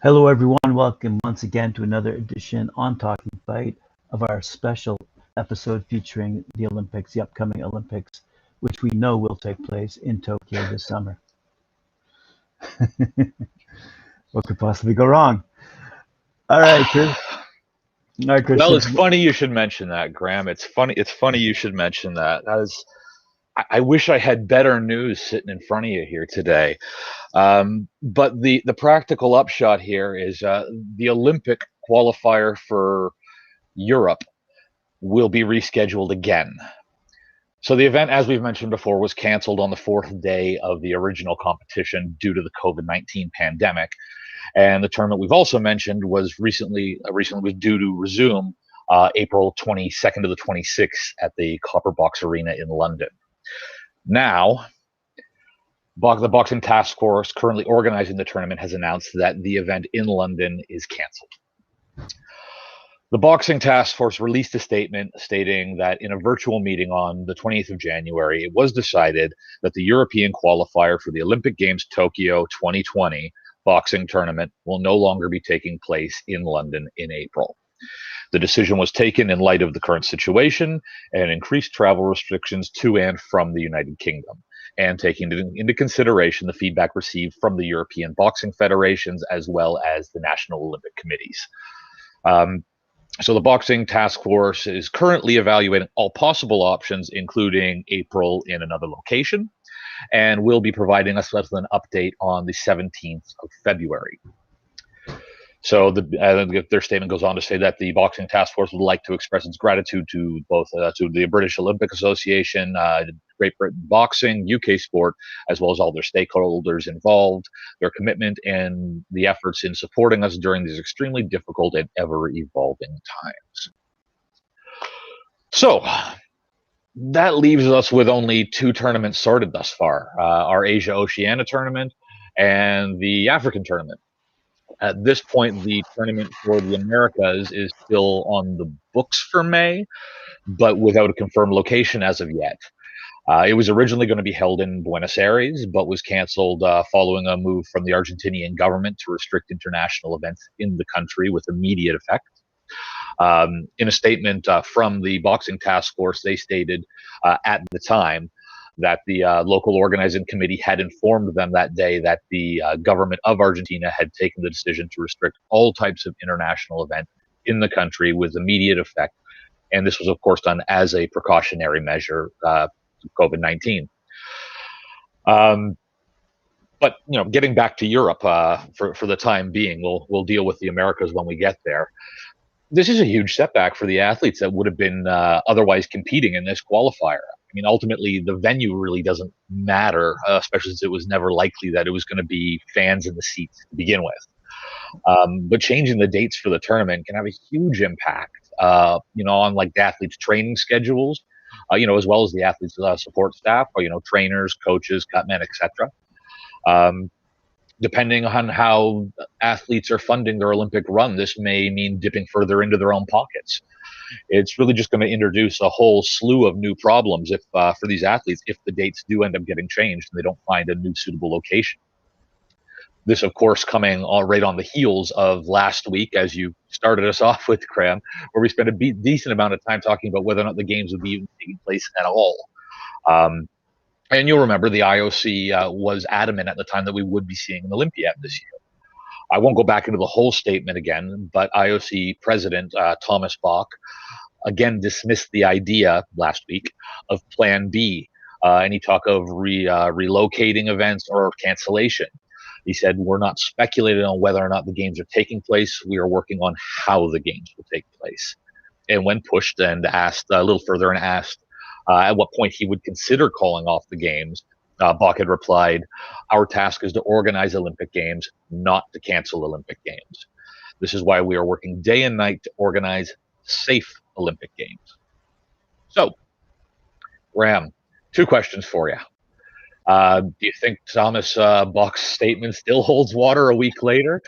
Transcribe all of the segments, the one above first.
Hello, everyone. Welcome once again to another edition on Talking Fight of our special episode featuring the Olympics, the upcoming Olympics, which we know will take place in Tokyo this summer. What could possibly go wrong? All right, Chris. All right, Chris. Well, it's funny you should mention that, Graham. It's funny. It's funny you should mention that. I wish I had better news sitting in front of you here today. But the practical upshot here is the Olympic qualifier for Europe will be rescheduled again. So the event, as we've mentioned before, was canceled on the fourth day of the original competition due to the COVID-19 pandemic. And the tournament we've also mentioned was recently was due to resume April 22nd to the 26th at the Copper Arena in London. Now, the Boxing Task Force currently organizing the tournament has announced that the event in London is canceled. The Boxing Task Force released a statement stating that in a virtual meeting on the 20th of January, it was decided that the European qualifier for the Olympic Games Tokyo 2020 boxing tournament will no longer be taking place in London in April. The decision was taken in light of the current situation and increased travel restrictions to and from the United Kingdom, and taking into consideration the feedback received from the European boxing federations as well as the national Olympic committees. So the Boxing Task Force is currently evaluating all possible options, including April in another location, and will be providing us with an update on the 17th of February. So their statement goes on to say that the Boxing Task Force would like to express its gratitude to both to the British Olympic Association, Great Britain Boxing, UK Sport, as well as all their stakeholders involved, their commitment and the efforts in supporting us during these extremely difficult and ever-evolving times. So that leaves us with only two tournaments sorted thus far, our Asia-Oceania tournament and the African tournament. At this point, the tournament for the Americas is still on the books for May, but without a confirmed location as of yet. It was originally going to be held in Buenos Aires, but was canceled following a move from the Argentinian government to restrict international events in the country with immediate effect. In a statement from the Boxing Task Force, they stated at the time that the local organizing committee had informed them that day that the government of Argentina had taken the decision to restrict all types of international events in the country with immediate effect. And this was, of course, done as a precautionary measure to COVID-19. But getting back to Europe for the time being, we'll deal with the Americas when we get there. This is a huge setback for the athletes that would have been otherwise competing in this qualifier. I mean, ultimately, the venue really doesn't matter, especially since it was never likely that it was going to be fans in the seats to begin with. But changing the dates for the tournament can have a huge impact, on like the athletes' training schedules, as well as the athletes' support staff, trainers, coaches, cutmen, etc. Depending on how athletes are funding their Olympic run, this may mean dipping further into their own pockets. It's really just going to introduce a whole slew of new problems for these athletes if the dates do end up getting changed and they don't find a new suitable location. This, of course, coming right on the heels of last week, as you started us off with, Graham, where we spent a decent amount of time talking about whether or not the games would be taking place at all. And you'll remember the IOC was adamant at the time that we would be seeing an Olympiad this year. I won't go back into the whole statement again, but IOC President Thomas Bach again dismissed the idea last week of Plan B, and he talked of relocating events or cancellation. He said, we're not speculating on whether or not the games are taking place. We are working on how the games will take place. And when pushed and asked a little further and asked at what point he would consider calling off the games, Bach had replied, our task is to organize Olympic Games, not to cancel Olympic Games. This is why we are working day and night to organize safe Olympic Games. So, Ram, two questions for you. Do you think Thomas Bach's statement still holds water a week later?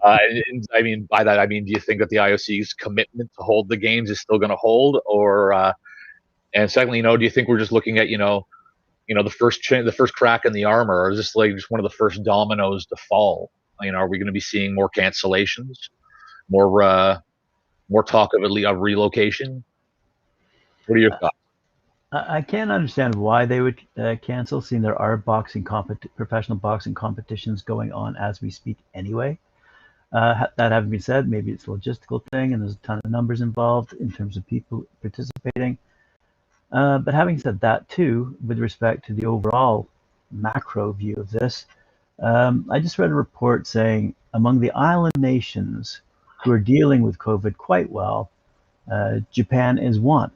I mean, by that, I mean, do you think that the IOC's commitment to hold the games is still going to hold? And secondly, do you think we're just looking at, the first crack in the armor, or is this like just one of the first dominoes to fall? Are we going to be seeing more cancellations, more talk of relocation? What are your thoughts? I can't understand why they would cancel, seeing there are professional boxing competitions going on as we speak anyway. That having been said, maybe it's a logistical thing and there's a ton of numbers involved in terms of people participating. But having said that too, with respect to the overall macro view of this, I just read a report saying among the island nations who are dealing with COVID quite well, Japan is one.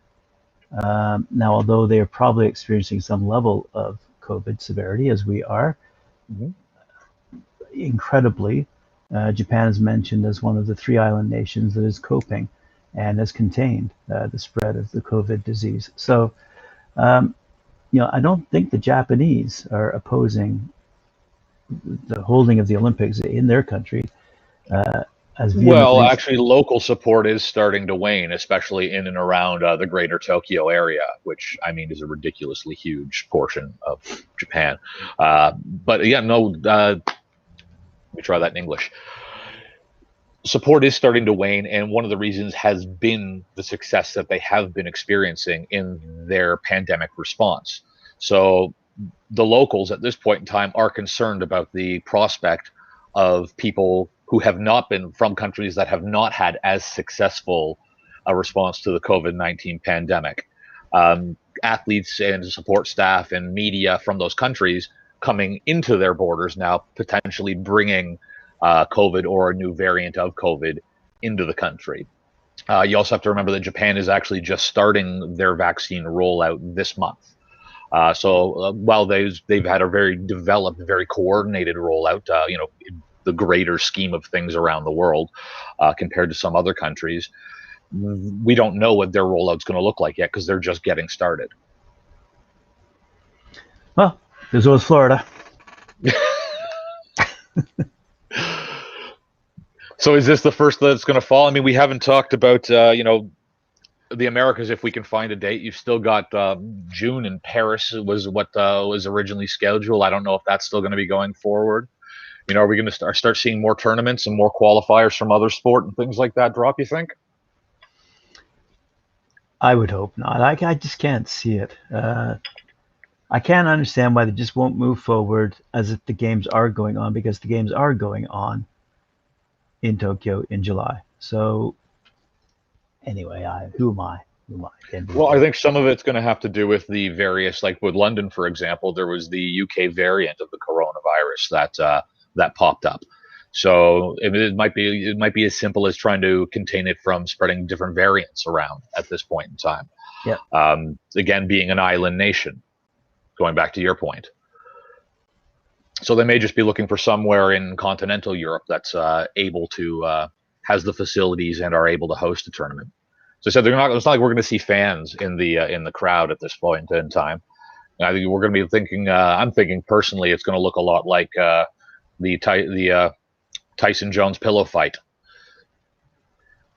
Now, although they are probably experiencing some level of COVID severity, as we are, Mhm. incredibly, Japan is mentioned as one of the 3 island nations that is coping and has contained the spread of the COVID disease. So, I don't think the Japanese are opposing the holding of the Olympics in their country as Well, vehemently. actually, local support is starting to wane, especially in and around the greater Tokyo area, which I mean is a ridiculously huge portion of Japan. But yeah, no, let me try that in English. Support is starting to wane, and one of the reasons has been the success that they have been experiencing in their pandemic response. So the locals at this point in time are concerned about the prospect of people who have not been from countries that have not had as successful a response to the COVID-19 pandemic. Athletes and support staff and media from those countries coming into their borders now, potentially bringing COVID or a new variant of COVID into the country. You also have to remember that Japan is actually just starting their vaccine rollout this month. So while they've had a very developed, very coordinated rollout, in the greater scheme of things around the world, compared to some other countries, we don't know what their rollout's going to look like yet because they're just getting started. Well, there's always Florida. So is this the first that's going to fall? I mean, we haven't talked about, the Americas. If we can find a date, you've still got June in Paris was what was originally scheduled. I don't know if that's still going to be going forward. Are we going to start seeing more tournaments and more qualifiers from other sport and things like that drop, you think? I would hope not. I just can't see it. I can't understand why they just won't move forward as if the games are going on, because the games are going on in Tokyo in July. So anyway, who am I? Well, I think some of it's going to have to do with the various, like with London, for example, there was the UK variant of the coronavirus that popped up. So it might be as simple as trying to contain it from spreading different variants around at this point in time. Yeah. Again, being an island nation, going back to your point. So they may just be looking for somewhere in continental Europe that's able to has the facilities and are able to host a tournament. So I said it's not like we're going to see fans in the crowd at this point in time. I think we're going to be thinking. I'm thinking personally, it's going to look a lot like the Tyson Jones pillow fight.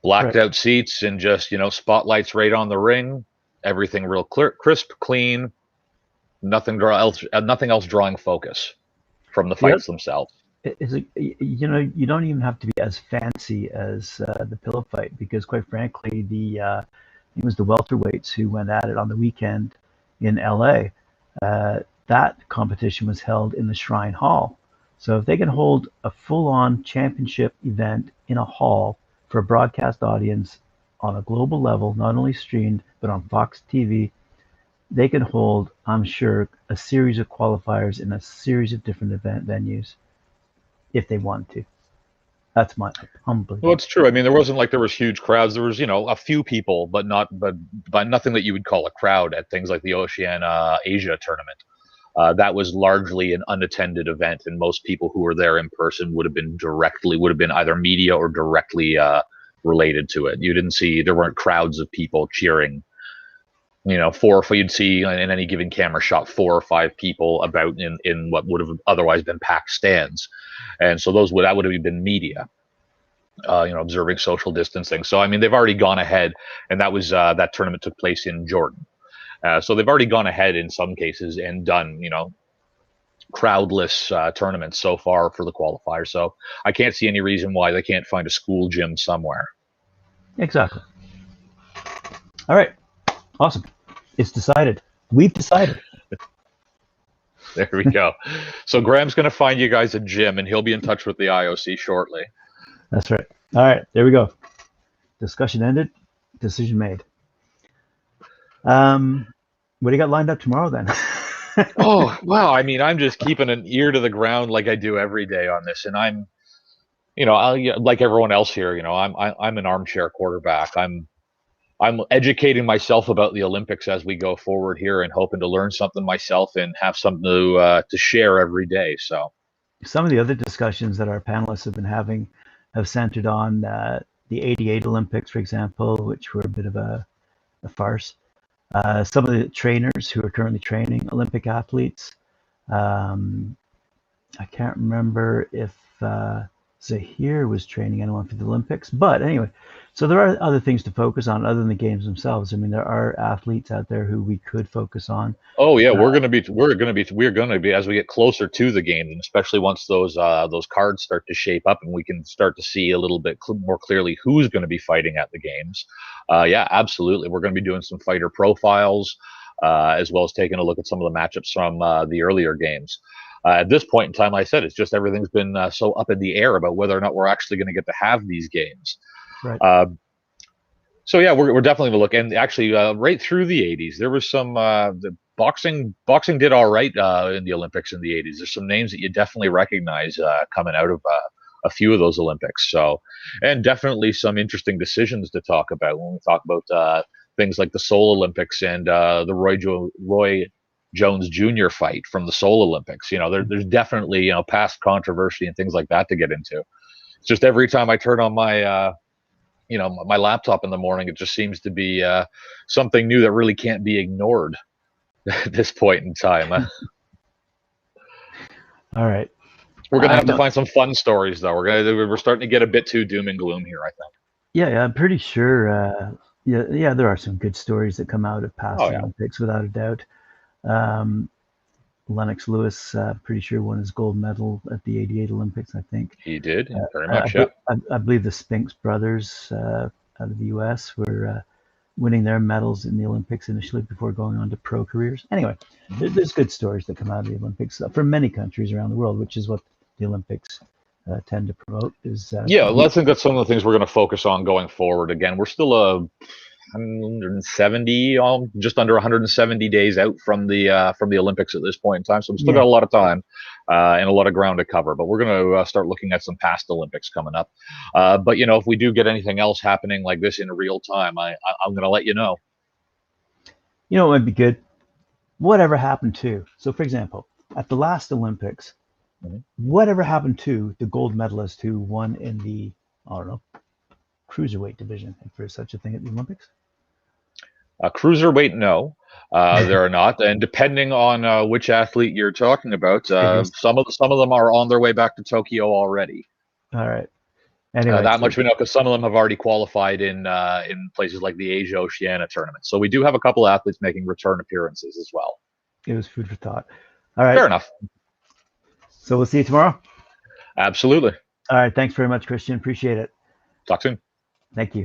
Blacked out seats and just spotlights right on the ring. Everything real clear, crisp, clean. Nothing else drawing focus from the fights themselves. You don't even have to be as fancy as the pillow fight, because quite frankly, it was the welterweights who went at it on the weekend in LA. That competition was held in the Shrine Hall. So if they can hold a full-on championship event in a hall for a broadcast audience on a global level, not only streamed, but on Fox TV, they can hold, I'm sure, a series of qualifiers in a series of different event venues if they want to. That's my humble. Well, it's true. I mean, there wasn't like there was huge crowds. There was, a few people, but nothing that you would call a crowd at things like the Oceania Asia tournament. That was largely an unattended event, and most people who were there in person would have been either media or directly related to it. There weren't crowds of people cheering. You'd see in any given camera shot 4 or 5 people about in what would have otherwise been packed stands, and so that would have been media, observing social distancing. So I mean, they've already gone ahead, and that tournament took place in Jordan. So they've already gone ahead in some cases and done, crowdless tournaments so far for the qualifier. So I can't see any reason why they can't find a school gym somewhere. Exactly. All right. Awesome. It's decided. We've decided. There we go. So Graham's going to find you guys a gym, and he'll be in touch with the IOC shortly. That's right. All right. There we go. Discussion ended. Decision made. What do you got lined up tomorrow then? Oh, well, I mean, I'm just keeping an ear to the ground like I do every day on this, and I'm, like everyone else here, I'm an armchair quarterback. I'm educating myself about the Olympics as we go forward here, and hoping to learn something myself and have something to share every day. So, some of the other discussions that our panelists have been having have centered on the '88 Olympics, for example, which were a bit of a farce. Some of the trainers who are currently training Olympic athletes. I can't remember if Zahir was training anyone for the Olympics, but anyway, so there are other things to focus on other than the games themselves. I mean, there are athletes out there who we could focus on. Oh yeah, we're gonna be as we get closer to the games, and especially once those cards start to shape up, and we can start to see a little bit more clearly who's going to be fighting at the games. Yeah, absolutely, we're going to be doing some fighter profiles, as well as taking a look at some of the matchups from the earlier games. At this point in time, like I said, it's just everything's been so up in the air about whether or not we're actually going to get to have these games. Right. So yeah, we're definitely going to look, and actually, right through the '80s, there was some the boxing did all right in the Olympics in the '80s. There's some names that you definitely recognize coming out of a few of those Olympics. So, and definitely some interesting decisions to talk about when we talk about things like the Seoul Olympics and the Roy Jones Jr. fight from the Seoul Olympics. There's definitely past controversy and things like that to get into. It's just every time I turn on my my laptop in the morning, it just seems to be something new that really can't be ignored at this point in time. All right. We're gonna have to find some fun stories, though. We're starting to get a bit too doom and gloom here, I think. Yeah, I'm pretty sure. Yeah, there are some good stories that come out of past Olympics, without a doubt. Lennox Lewis, pretty sure won his gold medal at the '88 Olympics, I think. He did, very much, yeah. I believe the Spinks brothers out of the US were winning their medals in the Olympics initially before going on to pro careers. Anyway, there's good stories that come out of the Olympics from many countries around the world, which is what the Olympics tend to promote. I think that's some of the things we're going to focus on going forward. Again, we're still 170, just under 170 days out from the Olympics at this point in time. So we've still got a lot of time and a lot of ground to cover. But we're going to start looking at some past Olympics coming up. But if we do get anything else happening like this in real time, I'm going to let you know. It would be good. Whatever happened to? So, for example, at the last Olympics, whatever happened to the gold medalist who won in the, I don't know, cruiserweight division, if there's such a thing at the Olympics? Cruiserweight, no, there are not. And depending on which athlete you're talking about, some of them are on their way back to Tokyo already. All right. Anyway, that much we know, because some of them have already qualified in places like the Asia Oceania tournament. So we do have a couple of athletes making return appearances as well. It was food for thought. All right. Fair enough. So we'll see you tomorrow. Absolutely. All right. Thanks very much, Christian. Appreciate it. Talk soon. Thank you.